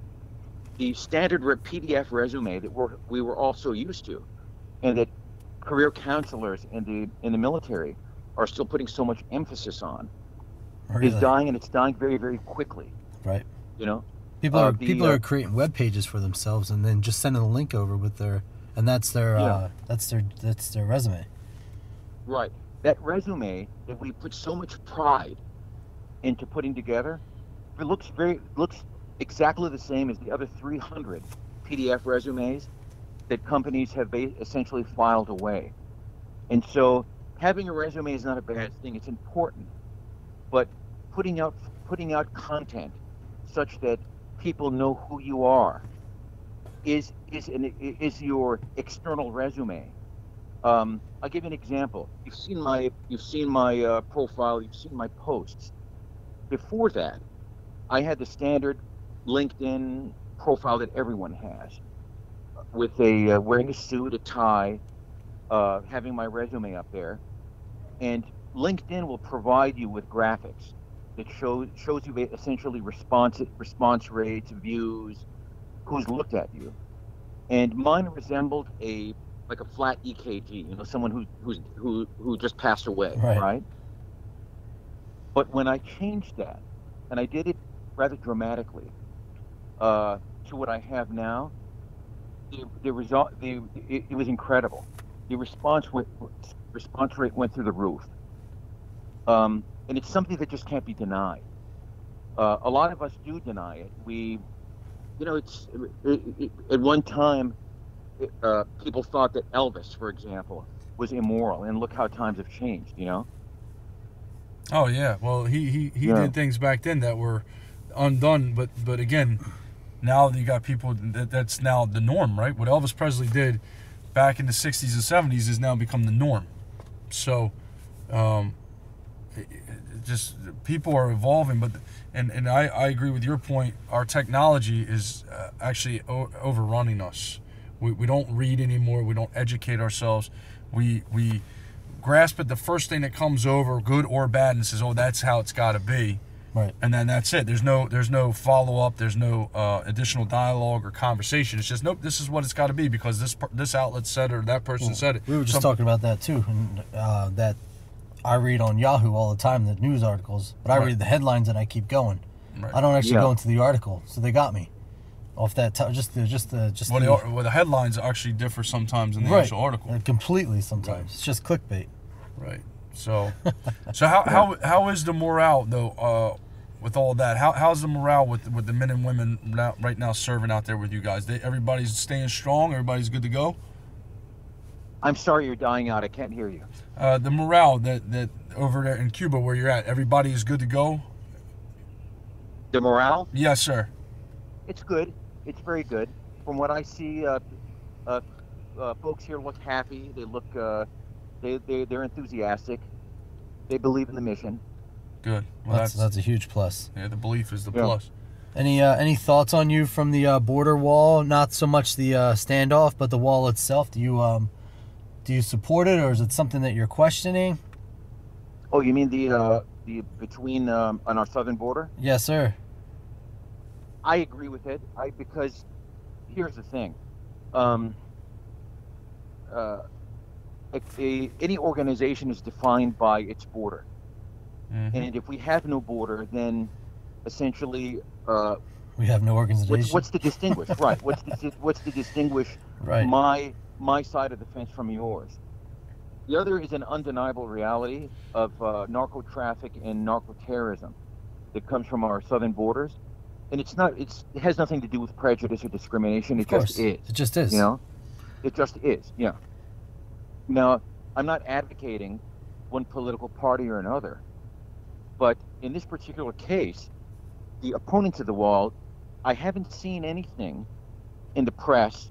The standard PDF resume that we were all so used to, and that career counselors in the military are still putting so much emphasis on, is dying, and it's dying very, very quickly. Right. You know, People are creating web pages for themselves and then just sending a link over with that's their resume. Right. That resume that we put so much pride into putting together, it looks exactly the same as the other 300 PDF resumes that companies have essentially filed away. And so having a resume is not a bad thing. It's important. But putting out content such that people know who you are is your external resume. I'll give you an example. You've seen my profile. You've seen my posts. Before that, I had the standard LinkedIn profile that everyone has, with wearing a suit, a tie, having my resume up there, and LinkedIn will provide you with graphics that shows you essentially response rates, views, who's looked at you, and mine resembled like a flat EKG, you know, someone who just passed away, right? But when I changed that, and I did it rather dramatically, to what I have now, the result, it was incredible. The response rate went through the roof, and it's something that just can't be denied. A lot of us do deny it. At one time, people thought that Elvis, for example, was immoral, and look how times have changed, you know. Oh yeah, well he Yeah. did things back then that were undone, but again, now you got people that's now the norm, right? What Elvis Presley did back in the 60s and 70s has now become the norm. So, just people are evolving, but and I agree with your point. Our technology is actually overrunning us. We don't read anymore. We don't educate ourselves. We grasp at the first thing that comes over, good or bad, and says, "Oh, that's how it's got to be." Right. And then that's it. There's no follow up. There's no additional dialogue or conversation. It's just, nope, this is what it's got to be because this outlet said it or that person said it. We were just talking about that too, and that I read on Yahoo all the time, the news articles, but I Right. read the headlines and I keep going. Right. I don't actually Yeah. go into the article, so they got me off that. Well, the headlines actually differ sometimes in the right, actual article. completely sometimes. Right. It's just clickbait. Right. So, how is the morale though? With all that, how's the morale with the men and women right now serving out there with you guys? Everybody's staying strong. Everybody's good to go. I'm sorry, you're dying out. I can't hear you. The morale that over there in Cuba where you're at, everybody is good to go. The morale? Yes, sir. It's good. It's very good. From what I see, folks here look happy. They look, they're enthusiastic. They believe in the mission. Good. Well, That's a huge plus. yeah. The belief is the Yeah. plus. Any thoughts on you from the border wall? Not so much the standoff, but the wall itself. Do you support it, or is it something that you're questioning? Oh, you mean the between on our southern border? Yes, sir. I agree with it. Because here's the thing. Any organization is defined by its border. Mm-hmm. And if we have no border, then essentially, We have no organization. what's to distinguish? Right. What's to distinguish Right. my side of the fence from yours? The other is an undeniable reality of narco traffic and narco terrorism that comes from our southern borders, and it has nothing to do with prejudice or discrimination. It Of course. just is. It just is. You know, it just is. Yeah. Now, I'm not advocating one political party or another. But in this particular case, the opponents of the wall, I haven't seen anything in the press,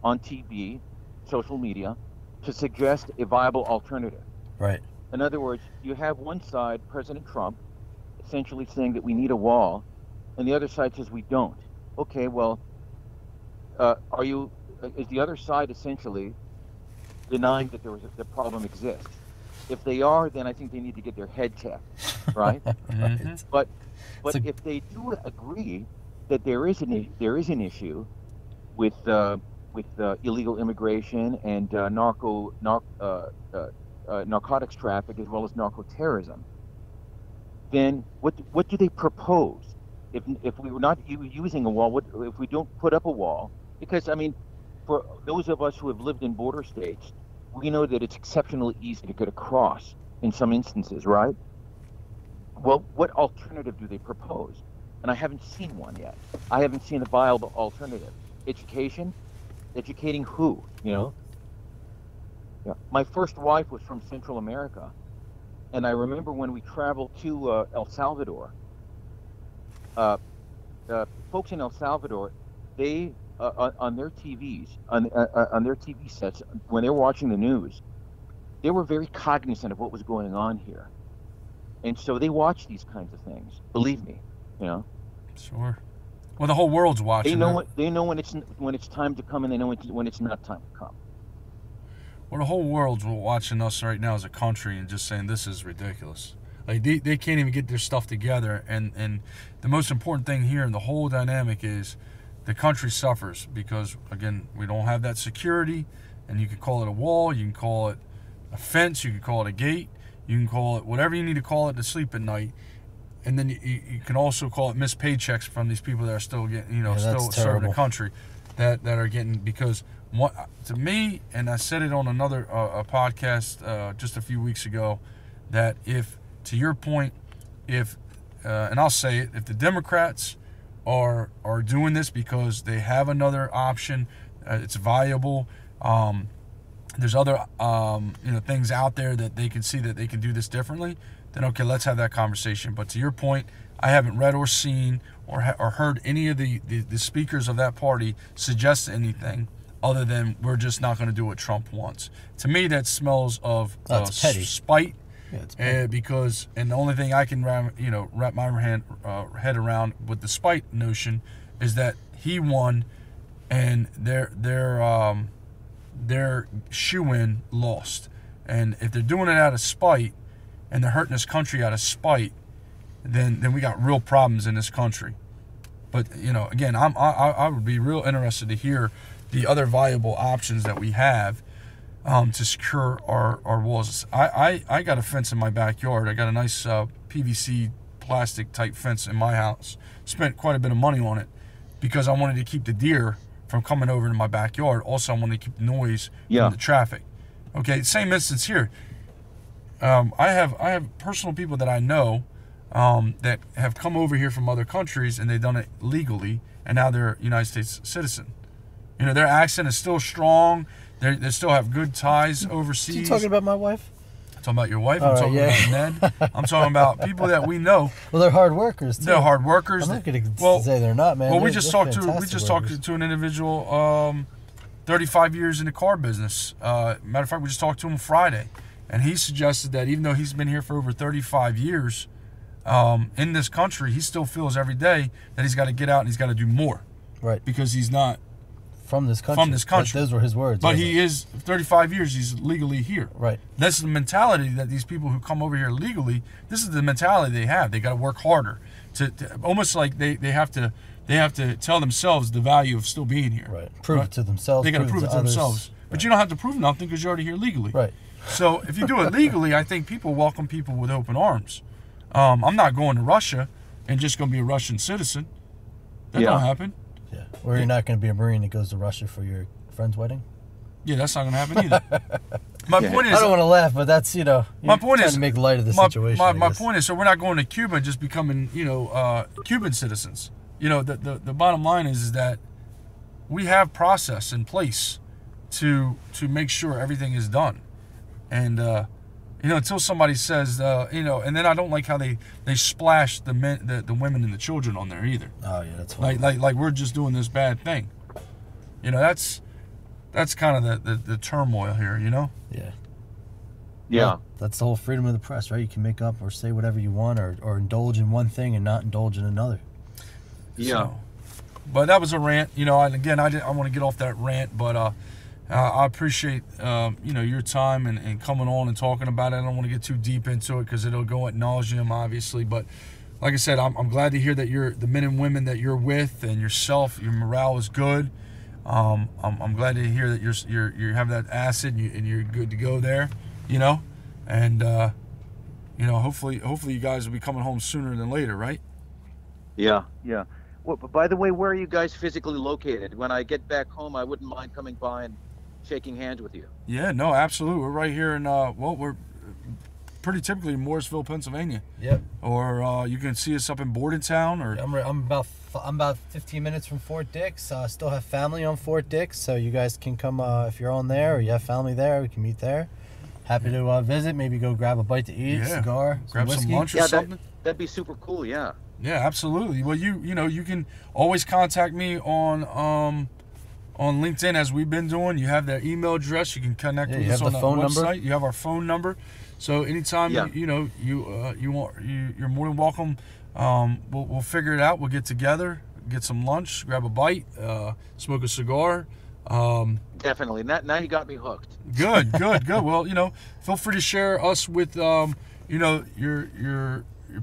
on TV, social media, to suggest a viable alternative. Right. In other words, you have one side, President Trump, essentially saying that we need a wall, and the other side says we don't. Okay, well, is the other side essentially denying that the problem exists? If they are, then I think they need to get their head checked, right? Mm-hmm. But if they do agree that there is an issue with illegal immigration and narcotics traffic as well as narco terrorism, then what do they propose? If we were not using a wall, if we don't put up a wall? Because I mean, for those of us who have lived in border states, we know that it's exceptionally easy to get across in some instances, right? Well, what alternative do they propose? And I haven't seen one yet. I haven't seen a viable alternative. Education? Educating who, you know? Yeah. My first wife was from Central America, and I remember when we traveled to El Salvador, folks in El Salvador, they on their TVs, on their TV sets, when they were watching the news, they were very cognizant of what was going on here, and so they watch these kinds of things. Believe me, you know. Sure. Well, the whole world's watching. They know when it's time to come, and they know when it's not time to come. Well, the whole world's watching us right now as a country and just saying this is ridiculous. Like they can't even get their stuff together, and the most important thing here in the whole dynamic is the country suffers because, again, we don't have that security, and you can call it a wall, you can call it a fence, you can call it a gate, you can call it whatever you need to call it to sleep at night, and then you can also call it missed paychecks from these people that are still getting, still serving the country, that are getting, because to me, and I said it on another a podcast just a few weeks ago, that if, to your point, and I'll say it, if the Democrats are doing this because they have another option, it's viable, there's other things out there that they can see that they can do this differently, then okay, let's have that conversation. But to your point, I haven't read or seen or heard any of the speakers of that party suggest anything other than we're just not going to do what Trump wants. To me, that smells of petty. spite. Yeah, it's petty. Because the only thing I can wrap my head around with the spite notion is that he won and their shoe-in lost. And if they're doing it out of spite and they're hurting this country out of spite, then we got real problems in this country. But again, I would be real interested to hear the other viable options that we have to secure our walls. I got a fence in my backyard. I got a nice PVC plastic type fence in my house. Spent quite a bit of money on it because I wanted to keep the deer from coming over into my backyard. Also, I wanted to keep the noise from the traffic. Okay, same instance here. I have personal people that I know that have come over here from other countries and they've done it legally, and now they're a United States citizen. Their accent is still strong. They still have good ties overseas. You talking about my wife? I'm talking about your wife. I'm talking about Ned. I'm talking about people that we know. Well, they're hard workers too. They're hard workers. I'm not going to say they're not, man. Well, we They're just talked fantastic to an individual, 35 years in the car business. Matter of fact, we just talked to him Friday, and he suggested that even though he's been here for over 35 years in this country, he still feels every day that he's got to get out and he's got to do more. Right. Because he's not from this country. Those were his words. But he is 35 years. He's legally here. Right. That's the mentality that these people who come over here legally. This is the mentality they have. They got to work harder. To almost like they have to tell themselves the value of still being here. Right. Prove it to themselves. They got to prove it to themselves. But you don't have to prove nothing because you're already here legally. Right. So if you do it legally, I think people welcome people with open arms. I'm not going to Russia and just going to be a Russian citizen. That don't happen. Yeah. Or you're not going to be a Marine that goes to Russia for your friend's wedding? Yeah, that's not going to happen either. My point is, I don't want to laugh, but that's, my point is to make light of the situation. My point is, so we're not going to Cuba and just becoming, Cuban citizens. The bottom line is that we have process in place to make sure everything is done. And, until somebody says, and then I don't like how they splash the men, the women and the children on there either. Oh yeah, that's like we're just doing this bad thing. That's kind of the turmoil here. Yeah. Yeah. Well, that's the whole freedom of the press, right? You can make up or say whatever you want, or indulge in one thing and not indulge in another. Yeah. So, but that was a rant. I want to get off that rant, but. I appreciate your time and coming on and talking about it. I don't want to get too deep into it because it'll go ad nauseum, obviously. But like I said, I'm glad to hear that the men and women that you're with and yourself, your morale is good. I'm glad to hear that you have that acid and you're good to go there. And hopefully you guys will be coming home sooner than later, right? Yeah. Yeah. Well, by the way, where are you guys physically located? When I get back home, I wouldn't mind coming by and shaking hands with you. Yeah, no, absolutely. We're right here in, we're pretty typically in Morrisville, Pennsylvania. Yep. Or you can see us up in Bordentown. Or I'm about 15 minutes from Fort Dix. Still have family on Fort Dix, so you guys can come if you're on there or you have family there. We can meet there. Happy to visit. Maybe go grab a bite to eat, cigar, grab some lunch or something. That'd be super cool. Yeah. Yeah, absolutely. Well, you can always contact me on LinkedIn as we've been doing. You have their email address. You can connect with us on the phone website. Number. You have our phone number. So anytime you're more than welcome. We'll figure it out. We'll get together, get some lunch, grab a bite, smoke a cigar. Definitely. Now you got me hooked. Good. Well, feel free to share us with your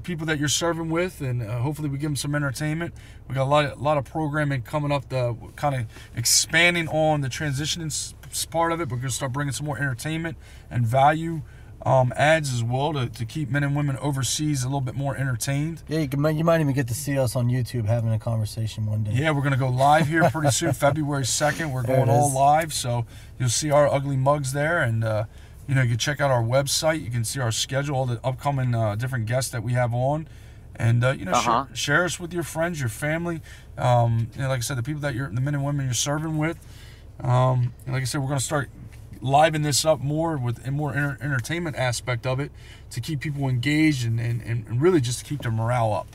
people that you're serving with, and hopefully we give them some entertainment. We got a lot of programming coming up, kind of expanding on the transitioning part of it. We're going to start bringing some more entertainment and value ads as well to keep men and women overseas a little bit more entertained. Yeah, you might even get to see us on YouTube having a conversation one day. Yeah, we're going to go live here pretty soon, February 2nd. We're going all live, so you'll see our ugly mugs there, and you can check out our website. You can see our schedule, all the upcoming different guests that we have on. And, share us with your friends, your family. Like I said, the people the men and women you're serving with. Like I said, we're going to start liven this up more with a more entertainment aspect of it, to keep people engaged and really just to keep their morale up,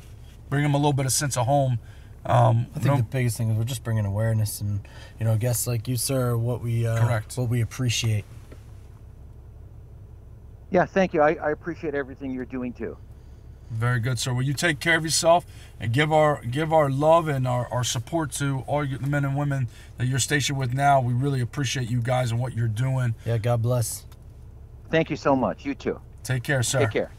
bring them a little bit of sense of home. I think the biggest thing is we're just bringing awareness, and guests like you, sir, are what we appreciate. Yeah, thank you. I appreciate everything you're doing too. Very good, sir. Well, you take care of yourself, and give our love and our support to all the men and women that you're stationed with now. We really appreciate you guys and what you're doing. Yeah, God bless. Thank you so much. You too. Take care, sir. Take care.